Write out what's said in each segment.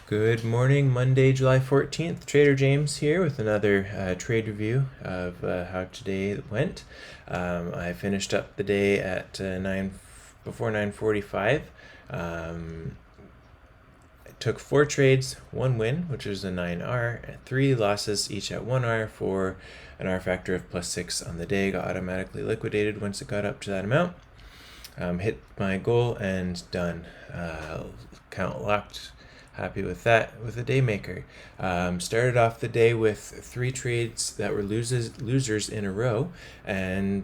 Good morning, Monday, July 14th. Trader James here with another trade review of how today went. I finished up the day at before 9:45. I took 4 trades, 1 win, which is a 9R, and 3 losses, each at 1R for an R factor of +6 on the day. Got automatically liquidated once it got up to that amount. Hit my goal and done. Count locked. Happy with that, with a day maker. Started off the day with 3 trades that were losers in a row, and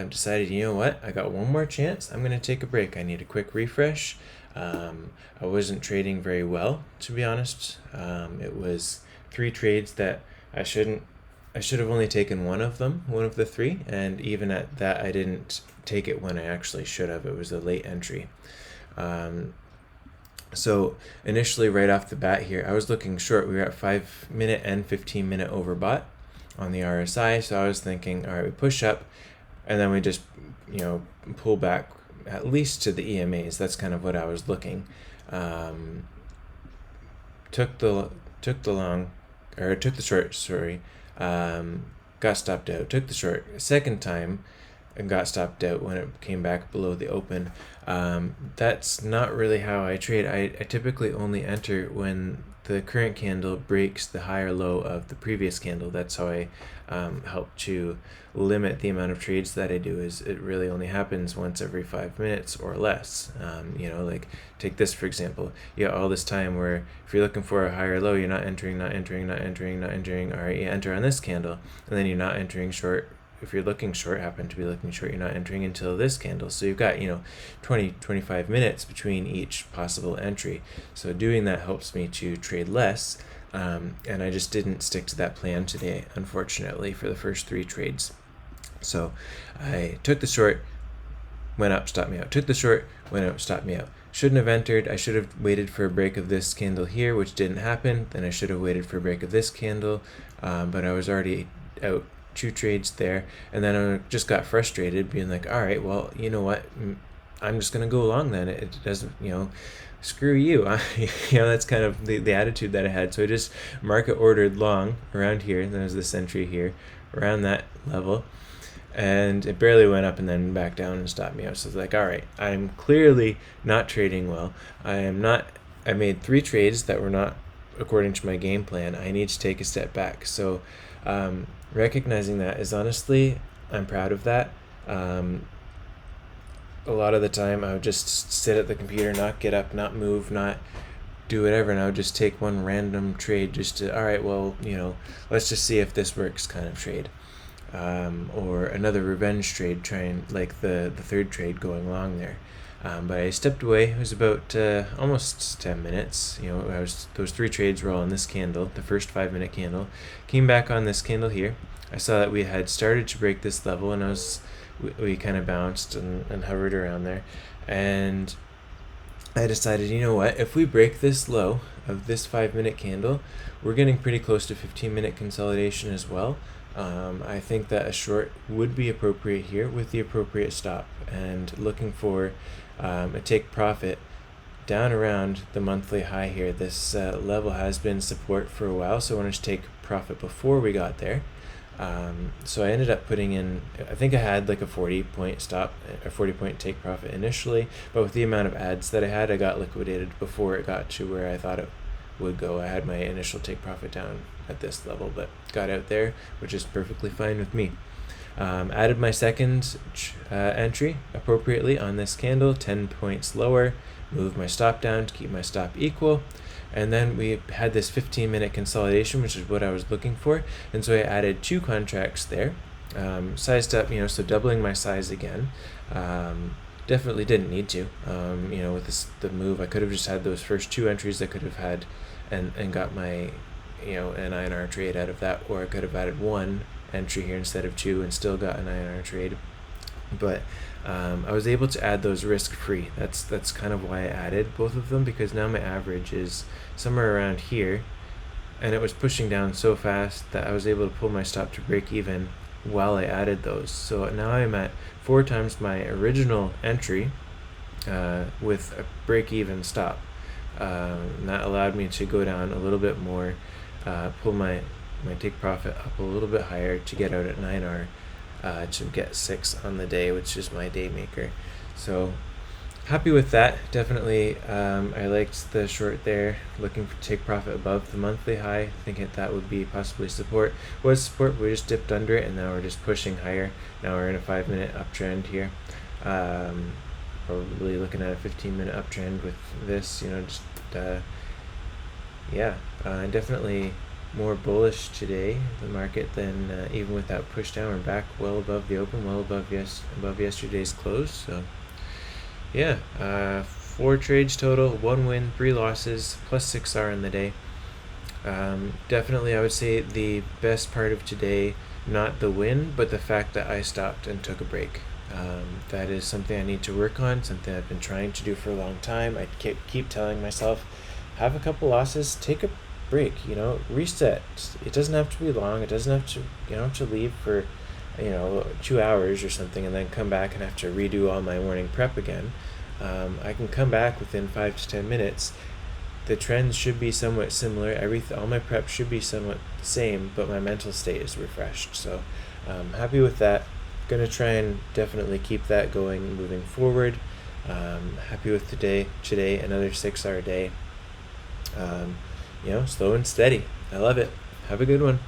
decided, you know what, I got one more chance. I'm going to take a break. I need a quick refresh. I wasn't trading very well, to be honest. It was 3 trades that I should have only taken one of the 3, and even at that, I didn't take it when I actually should have. It was a late entry. So initially, right off the bat here, I was looking short. We were at 5-minute and 15-minute overbought on the RSI. So I was thinking, all right, we push up, and then we just, pull back at least to the EMAs. That's kind of what I was looking. Took the short. Sorry. Got stopped out. Took the short a second time and got stopped out when it came back below the open. That's not really how I trade. I typically only enter when the current candle breaks the high or low of the previous candle. That's how I help to limit the amount of trades that I do. Is it really only happens once every 5 minutes or less. Like take this for example. You got all this time where if you're looking for a high or low, you're not entering. All right, you enter on this candle, and then you're not entering short. If you're looking short, happen to be looking short, you're not entering until this candle. So you've got 20-25 minutes between each possible entry. So doing that helps me to trade less, and I just didn't stick to that plan today, unfortunately, for the first 3 trades. So I took the short, went up, stopped me out. Took the short, went up, stopped me out. Shouldn't have entered. I should have waited for a break of this candle here, which didn't happen. Then I should have waited for a break of this candle, but I was already out 2 trades there, and then I just got frustrated, being like, all right, well, you know what, I'm just gonna go along then. It doesn't, screw you. That's kind of the attitude that I had. So I just market ordered long around here, and there's this entry here around that level, and it barely went up and then back down and stopped me out. So it's like, all right, I'm clearly not trading well. I made 3 trades that were not according to my game plan. I need to take a step back. So recognizing that is honestly, I'm proud of that. A lot of the time I would just sit at the computer, not get up, not move, not do whatever, and I would just take one random trade just to, all right, well, let's just see if this works kind of trade. Or another revenge trade, trying like the 3rd trade going long there. But I stepped away. It was about almost 10 minutes. Those 3 trades were all on this candle, the first 5-minute candle. Came back on this candle here. I saw that we had started to break this level, and we kind of bounced and hovered around there. And I decided, you know what? If we break this low of this 5-minute candle, we're getting pretty close to 15-minute consolidation as well. I think that a short would be appropriate here with the appropriate stop, and looking for a take profit down around the monthly high here. This level has been support for a while, so I wanted to take profit before we got there. So I ended up putting in, I think I had like a 40-point stop, a 40-point take profit initially, but with the amount of ads that I had, I got liquidated before it got to where I thought it would go. I had my initial take profit down at this level, but got out there, which is perfectly fine with me. Added my second entry appropriately on this candle, 10 points lower, moved my stop down to keep my stop equal, and then we had this 15-minute consolidation, which is what I was looking for, and so I added 2 contracts there, sized up, so doubling my size again. Definitely didn't need to, with the move. I could have just had those first 2 entries I could have had and got my, an INR trade out of that, or I could have added 1 entry here instead of 2 and still got an INR trade. But I was able to add those risk-free. That's kind of why I added both of them, because now my average is somewhere around here, and it was pushing down so fast that I was able to pull my stop to break even while I added those. So now I'm at 4 times my original entry with a break-even stop, And that allowed me to go down a little bit more, pull my take profit up a little bit higher to get out at 9R, to get 6 on the day, which is my day maker. So happy with that. Definitely, I liked the short there, looking for take profit above the monthly high, thinking that would be possibly support. Was support, we just dipped under it, and now we're just pushing higher. Now we're in a 5-minute uptrend here. Probably looking at a 15-minute uptrend with this, just definitely more bullish today, the market, than even with that push down. We're back well above the open, well above yesterday's close. So 4 trades total, 1 win, 3 losses, plus 6R in the day. Definitely, I would say the best part of today, not the win, but the fact that I stopped and took a break. That is something I need to work on, something I've been trying to do for a long time. I keep telling myself, have a couple losses, take a break, reset. It doesn't have to be long. It doesn't have to, you don't have to leave for 2 hours or something and then come back and have to redo all my morning prep again. I can come back within 5 to 10 minutes. The trends should be somewhat similar. All my prep should be somewhat the same, but my mental state is refreshed. So happy with that. Gonna try and definitely keep that going moving forward. Happy with today, another 6-hour day. Slow and steady. I love it. Have a good one.